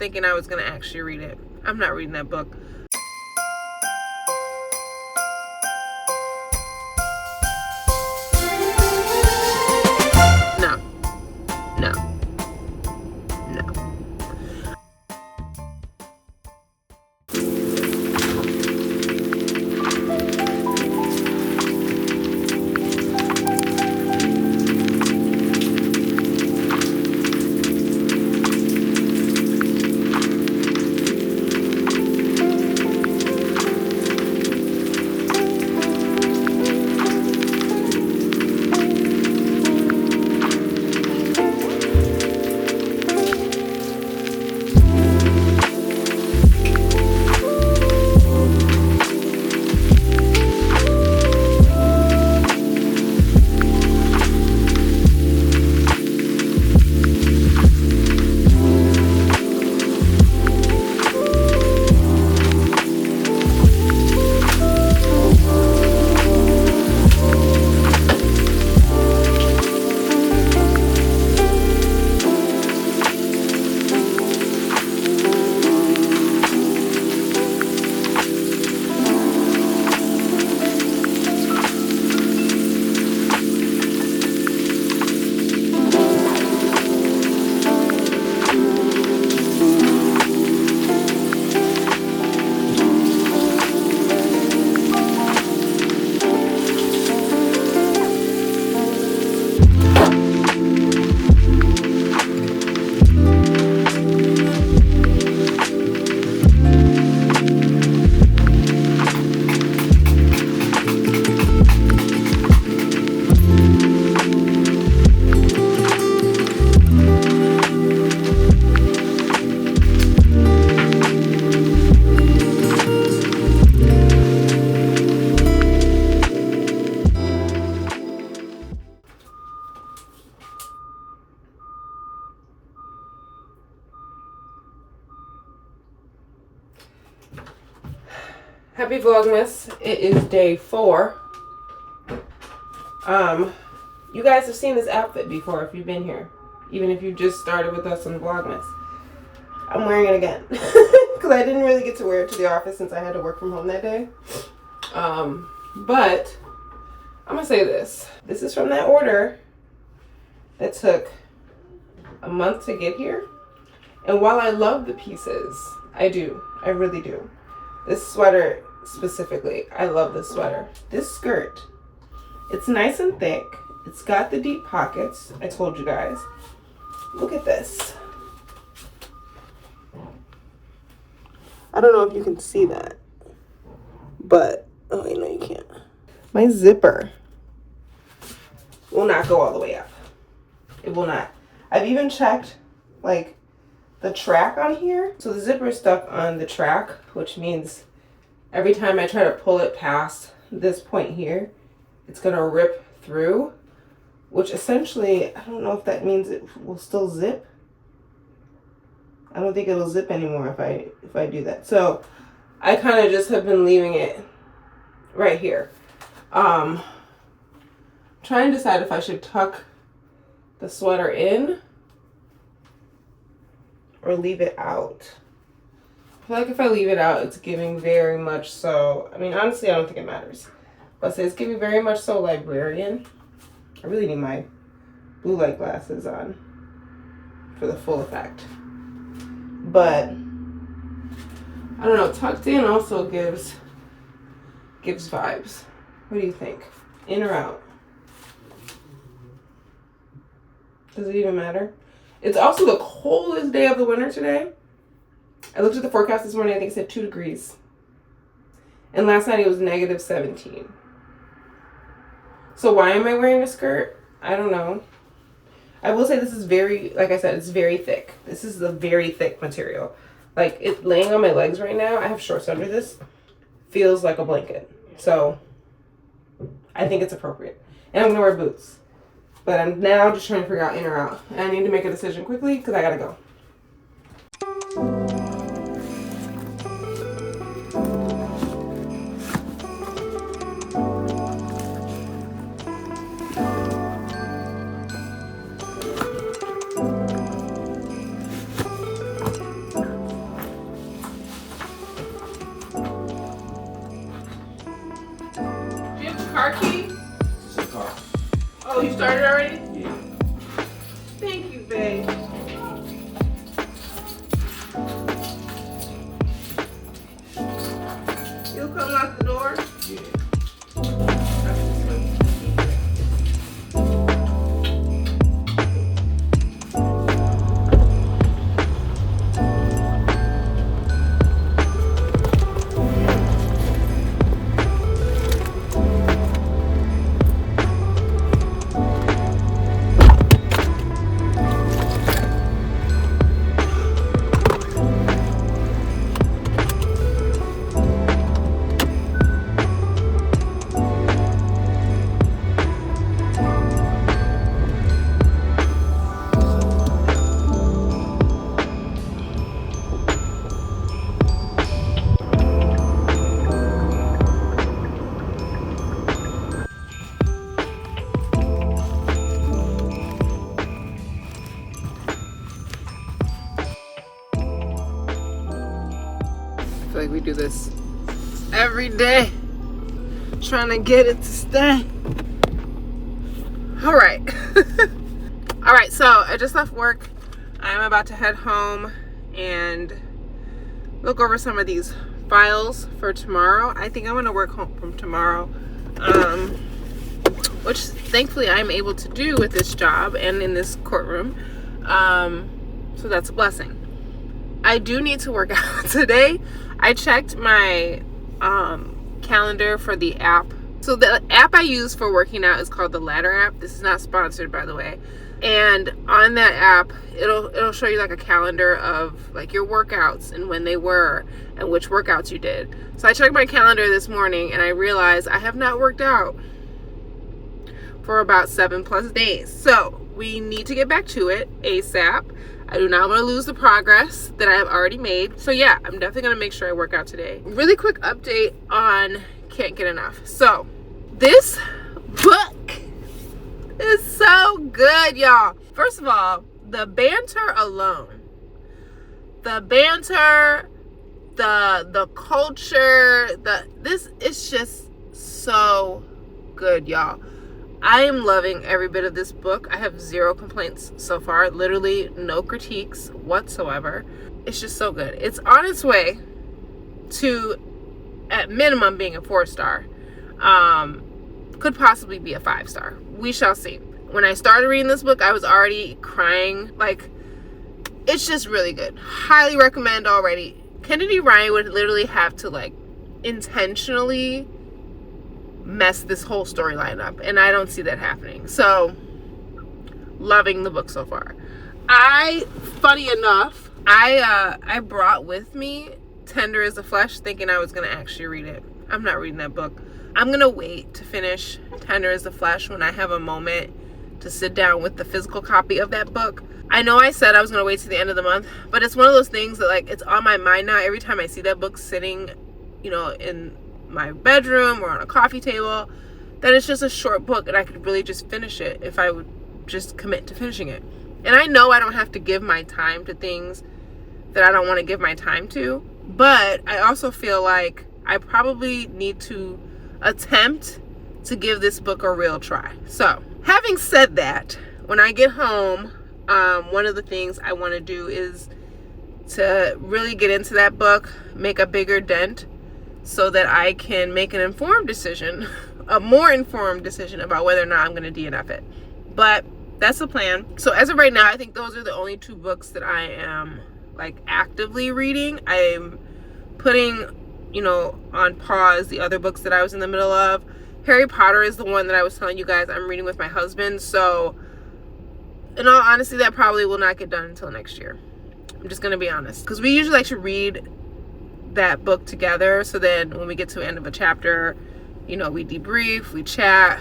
thinking I was gonna actually read it. I'm not reading that book. No. No. No. Happy Vlogmas. It is day 4. You guys have seen this outfit before if you've been here. Even if you just started with us on Vlogmas. I'm wearing it again. Because I didn't really get to wear it to the office since I had to work from home that day. But I'm going to say this. This is from that order that took a month to get here. And while I love the pieces, I do. I really do. This sweater specifically, I love this sweater. This skirt, it's nice and thick. It's got the deep pockets, I told you guys. Look at this. I don't know if you can see that, but, oh wait, no you can't. My zipper will not go all the way up. It will not. I've even checked, like, the track on here. So the zipper is stuck on the track, which means every time I try to pull it past this point here, it's gonna rip through, which essentially, I don't know if that means it will still zip. I don't think it'll zip anymore if I do that. So I kind of just have been leaving it right here. Trying to decide if I should tuck the sweater in or leave it out. I feel like if I leave it out, it's giving very much so, I mean, honestly, I don't think it matters. But it's giving very much so librarian. I really need my blue light glasses on for the full effect. But, I don't know, tucked in also gives vibes. What do you think? In or out? Does it even matter? It's also the coldest day of the winter today. I looked at the forecast this morning. I think it said 2 degrees. And last night it was negative 17. So why am I wearing a skirt? I don't know. I will say this is very, like I said, it's very thick. This is a very thick material. Like, it laying on my legs right now, I have shorts under this, feels like a blanket. So I think it's appropriate. And I'm going to wear boots. But I'm now just trying to figure out in or out. And I need to make a decision quickly because I got to go. feel like we do this every day, trying to get it to stay. All right. All right, so I just left work. I'm about to head home and look over some of these files for tomorrow. I think I'm going to work home from tomorrow, which thankfully I'm able to do with this job and in this courtroom. So that's a blessing. I do need to work out today. I checked my calendar for the app. So the app I use for working out is called the Ladder app. This is not sponsored, by the way. And on that app, it'll show you like a calendar of like your workouts and when they were and which workouts you did. So I checked my calendar this morning and I realized I have not worked out for about 7+ days. So we need to get back to it ASAP. I do not want to lose the progress that I have already made. So yeah, I'm definitely going to make sure I work out today. Really quick update on Can't Get Enough. So this book is so good, y'all. First of all, the banter alone. The banter, the culture, this is just so good, y'all. I am loving every bit of this book. I have 0 complaints so far. Literally no critiques whatsoever. It's just so good. It's on its way to, at minimum, being a 4-star. Could possibly be a 5-star. We shall see. When I started reading this book, I was already crying. Like, it's just really good. Highly recommend already. Kennedy Ryan would literally have to, like, intentionally mess this whole storyline up, and I don't see that happening. So loving the book so far. Funny enough, I brought with me Tender as the Flesh thinking I was gonna actually read it. I'm not reading that book. I'm gonna wait to finish Tender as the Flesh when I have a moment to sit down with the physical copy of that book. I know I said I was gonna wait to the end of the month, but it's one of those things that, like, it's on my mind now. Every time I see that book sitting, you know, in my bedroom or on a coffee table, that it's just a short book and I could really just finish it if I would just commit to finishing it. And I know I don't have to give my time to things that I don't want to give my time to, but I also feel like I probably need to attempt to give this book a real try. So having said that, when I get home, one of the things I want to do is to really get into that book, make a bigger dent, so that I can make an informed decision, a more informed decision about whether or not I'm going to DNF it. But that's the plan. So as of right now, I think those are the only 2 books that I am, like, actively reading. I'm putting, you know, on pause the other books that I was in the middle of. Harry Potter is the one that I was telling you guys I'm reading with my husband. So in all honesty, that probably will not get done until next year. I'm just going to be honest. Because we usually like to read that book together, so then when we get to the end of a chapter, you know, we debrief, we chat,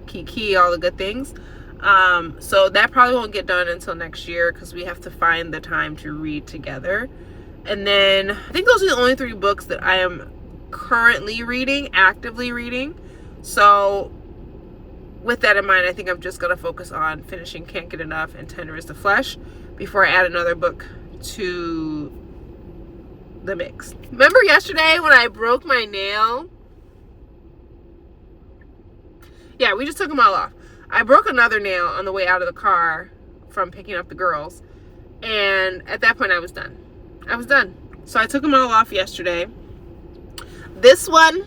kiki, all the good things. So that probably won't get done until next year because we have to find the time to read together. And then I think those are the only 3 books that I am currently reading, actively reading. So with that in mind, I think I'm just going to focus on finishing Can't Get Enough and Tender as the Flesh before I add another book to the mix. Remember yesterday when I broke my nail? Yeah, we just took them all off. I broke another nail on the way out of the car from picking up the girls, and at that point I was done. So I took them all off yesterday. This one,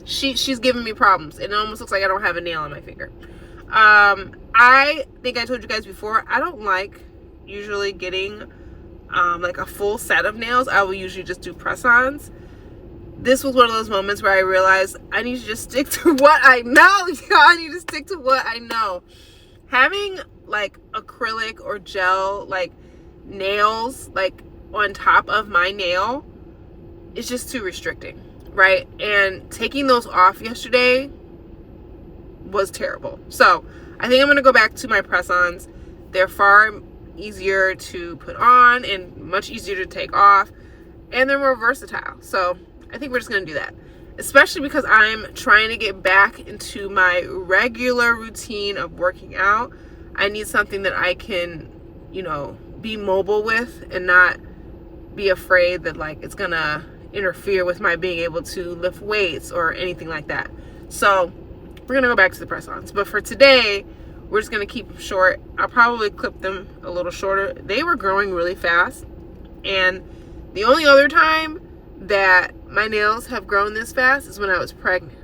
she's giving me problems. It almost looks like I don't have a nail on my finger. I think I told you guys before, I don't like usually getting like a full set of nails. I will usually just do press-ons. This was one of those moments where I realized I need to just stick to what I know. I need to stick to what I know. Having like acrylic or gel like nails like on top of my nail is just too restricting, right? And taking those off yesterday was terrible. So I think I'm gonna go back to my press-ons. They're far easier to put on and much easier to take off, and they're more versatile. So I think we're just gonna do that, especially because I'm trying to get back into my regular routine of working out. I need something that I can, you know, be mobile with and not be afraid that like it's gonna interfere with my being able to lift weights or anything like that. So we're gonna go back to the press-ons. But for today, we're just gonna keep them short. I'll probably clip them a little shorter. They were growing really fast, and the only other time that my nails have grown this fast is when I was pregnant.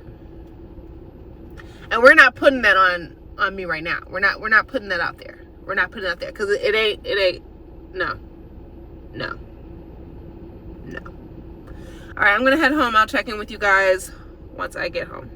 And we're not putting that on me right now. We're not putting that out there. We're not putting it out there because it ain't no. All right, I'm gonna head home. I'll check in with you guys once I get home.